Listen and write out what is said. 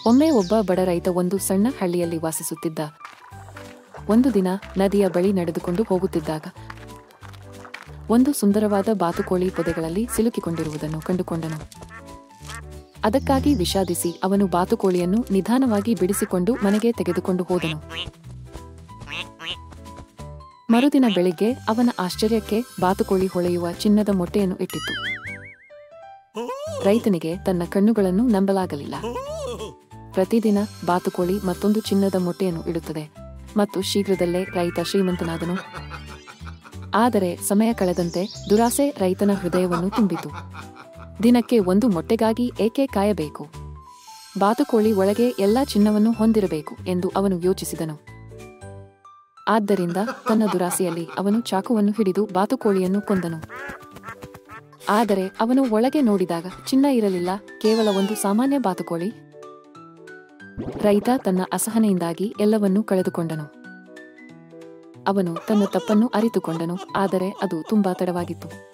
ಒಮ್ಮೆ ಒಬ್ಬ ಬಡ ರೈತ ಒಂದು ಸಣ್ಣ ಹಳ್ಳಿಯಲ್ಲಿ ವಾಸಿಸುತ್ತಿದ್ದ. ಒಂದು ದಿನ ನದಿಯ ಬಳಿ ನಡೆದುಕೊಂಡು ಹೋಗುತ್ತಿದ್ದಾಗ ಒಂದು ಸುಂದರವಾದ ಬಾತುಕೋಳಿ ಪೊದೆಗಳಲ್ಲಿ ಸಿಲುಕಿಕೊಂಡಿರುವುದನ್ನು ಕಂಡುಕೊಂಡನು. ಅದಕ್ಕಾಗಿ ವಿಷಾದಿಸಿ ಅವನು ಬಾತುಕೋಳಿಯನ್ನು ನಿಧಾನವಾಗಿ ಬಿಡಿಸಿಕೊಂಡು ಮನೆಗೆ ತೆಗೆದುಕೊಂಡು ಹೋದನು. ಮರುದಿನ ಬೆಳಿಗ್ಗೆ ಅವನ ಆಶ್ಚರ್ಯಕ್ಕೆ ಬಾತುಕೋಳಿ ಹೊಳೆಯುವ ಚಿನ್ನದ ಮೊಟ್ಟೆಯನ್ನು ಇಟ್ಟಿತು. ರೈತನಿಗೆ ತನ್ನ ಕಣ್ಣುಗಳನ್ನು ನಂಬಲಾಗಲಿಲ್ಲ. ಪ್ರತಿದಿನ ಬಾತುಕೋಳಿ ಮತ್ತೊಂದು ಚಿನ್ನದ ಮೊಟ್ಟೆಯನ್ನು ಇಡುತ್ತದೆ ಮತ್ತು ಶೀಘ್ರದಲ್ಲೇ ರೈತ ಶ್ರೀಮಂತನಾದನು. ಆದರೆ ಸಮಯ ಕಳೆದಂತೆ ದುರಾಸೆ ರೈತನ ಹೃದಯವನ್ನು ತುಂಬಿತು. ದಿನಕ್ಕೆ ಒಂದು ಮೊಟ್ಟೆಗಾಗಿ ಏಕೆ ಕಾಯಬೇಕು? ಬಾತುಕೋಳಿ ಒಳಗೆ ಎಲ್ಲಾ ಚಿನ್ನವನ್ನು ಹೊಂದಿರಬೇಕು ಎಂದು ಅವನು ಯೋಚಿಸಿದನು. ಆದ್ದರಿಂದ ತನ್ನ ದುರಾಸೆಯಲ್ಲಿ ಅವನು ಚಾಕುವನ್ನು ಹಿಡಿದು ಬಾತುಕೋಳಿಯನ್ನು ಕೊಂದನು. ಆದರೆ ಅವನು ಒಳಗೆ ನೋಡಿದಾಗ ಚಿನ್ನ ಇರಲಿಲ್ಲ, ಕೇವಲ ಒಂದು ಸಾಮಾನ್ಯ ಬಾತುಕೋಳಿ. ರೈತ ತನ್ನ ಅಸಹನೆಯಿಂದಾಗಿ ಎಲ್ಲವನ್ನೂ ಕಳೆದುಕೊಂಡನು. ಅವನು ತನ್ನ ತಪ್ಪನ್ನು ಅರಿತುಕೊಂಡನು, ಆದರೆ ಅದು ತುಂಬಾ ತಡವಾಗಿತ್ತು.